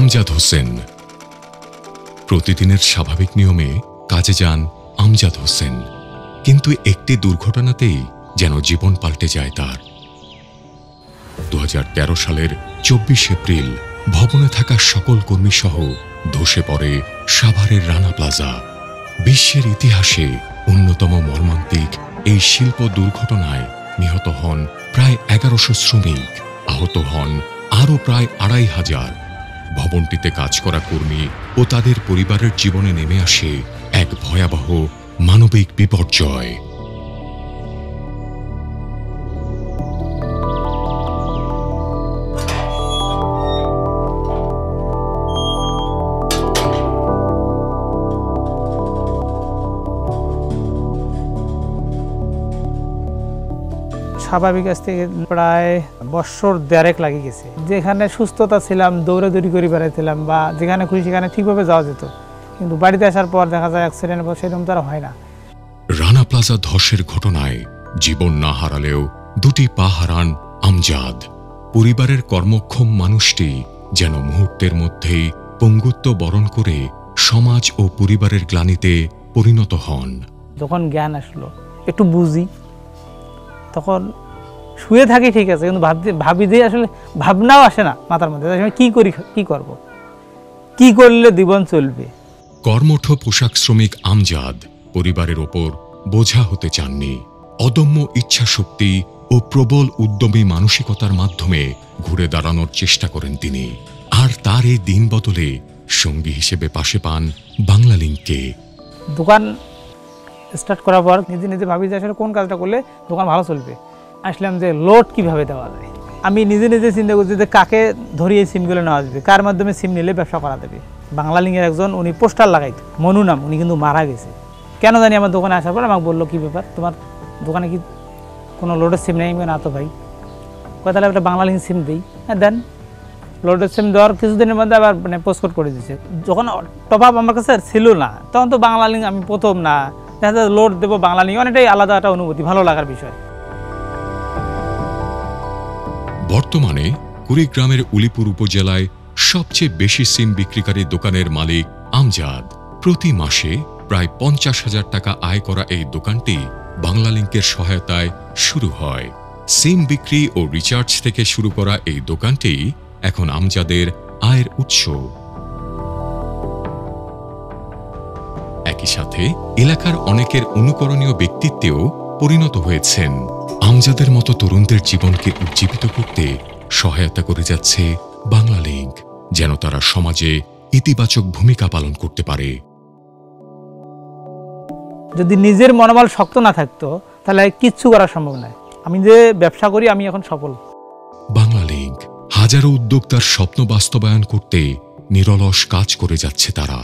আমজাদ হোসেন। প্রতিদিনের স্বাভাবিক নিয়মে কাজে যান আমজাদ হোসেন, কিন্তু একটি দুর্ঘটনাতেই যেন জীবন পাল্টে যায় তার। 2013 সালের 24 এপ্রিল ভবনে থাকা সকল কর্মী সহ ধসে পড়ে সাভারের রানা প্লাজা। বিশ্বের ইতিহাসে অন্যতম মর্মান্তিক এই শিল্প দুর্ঘটনায় নিহত হন প্রায় 1100 শ্রমিক, আহত হন আরও প্রায় 2500। ভবনটিতে কাজ করা কর্মী ও তাদের পরিবারের জীবনে নেমে আসে এক ভয়াবহ মানবিক বিপর্যয়। স্বাভাবিক কাছ থেকে প্রায় বছর দেড়েক লাগে গেছে। যেখানে সুস্থতা ছিলাম, দৌড়াদৌড়ি করে বেড়াইছিলাম বা যেখানে খুশি সেখানে ঠিকভাবে যাওয়া যেত, কিন্তু বাড়িতে আসার পর দেখা যায় অ্যাক্সিডেন্ট বা সেরকম তারা হয় না। রানা প্লাজা ধসের ঘটনায় জীবন না হারালেও দুটি পা হারান আমজাদ। পরিবারের কর্মক্ষম মানুষটি যেন মুহূর্তের মধ্যেই পঙ্গুত্ব বরণ করে সমাজ ও পরিবারের গ্লানিতে পরিণত হন। যখন জ্ঞান আসলো, একটু বুঝি, তখন শুয়ে থাকি ঠিক আছে, কিন্তু ভাবি যে আসলে ভাবনাও আসে না মাথার মধ্যে, কি করি, কি করব, কি করলে জীবন চলবে। কর্মঠ পোশাক শ্রমিক আমজাদ পরিবারের ওপর বোঝা হতে চাননি। অদম্য ইচ্ছাশক্তি ও প্রবল উদ্যমী মানসিকতার মাধ্যমে ঘুরে দাঁড়ানোর চেষ্টা করেন তিনি। আর তার এই দিন বদলে সঙ্গী হিসেবে পাশে পান বাংলালিংককে। দোকান স্টার্ট করার পর নিজে নিজে ভাবি যে আসলে কোন কাজটা করলে দোকান ভালো চলবে। আসলাম যে লোড কিভাবে দেওয়া যায়। আমি নিজে নিজে চিন্তা করছি যে কাকে ধরিয়ে সিমগুলো নেওয়া যাবে, কার মাধ্যমে সিম নিলে ব্যবসা করা যাবে। বাংলালিংকের একজন উনি পোস্টার লাগাইত, মনু নাম, উনি কিন্তু মারা গেছে। কেন জানি আমার দোকানে আসার পর আমাকে বললো, কি ব্যাপার, তোমার দোকানে কি কোনো লোডের সিম নেই? না তো ভাই। কথা তাহলে একটা বাংলালিংক সিম দিই। হ্যাঁ দেন। লোডের সিম দেওয়ার কিছুদিনের মধ্যে আবার পোস্টকোড করে দিচ্ছে। যখন টপ আপ আমার কাছে ছিল না, তখন তো বাংলালিংক আমি প্রথম না, দেখা যায় লোড দেবো বাংলালিংক, অনেকটাই আলাদা একটা অনুভূতি, ভালো লাগার বিষয়। বর্তমানে কুড়িগ্রামের উলিপুর উপজেলায় সবচেয়ে বেশি সিম বিক্রিকারী দোকানের মালিক আমজাদ। প্রতি মাসে প্রায় 50,000 টাকা আয় করা এই দোকানটি বাংলালিংকের সহায়তায় শুরু হয়। সিম বিক্রি ও রিচার্জ থেকে শুরু করা এই দোকানটি এখন আমজাদের আয়ের উৎস। একই সাথে এলাকার অনেকের অনুকরণীয় ব্যক্তিত্বেও পরিণত হয়েছেন। আমজাদের মতো তরুণদের জীবনকে উজ্জীবিত করতে সহায়তা করে যাচ্ছে বাংলালিংক, যেন তারা সমাজে ইতিবাচক ভূমিকা পালন করতে পারে। যদি নিজের মনোবল শক্ত না থাকতো তাহলে কিচ্ছু করা সম্ভব নয়। আমি যে ব্যবসা করি, আমি এখন সফল। বাংলালিংক হাজারো উদ্যোক্তার স্বপ্ন বাস্তবায়ন করতে নিরলস কাজ করে যাচ্ছে তারা।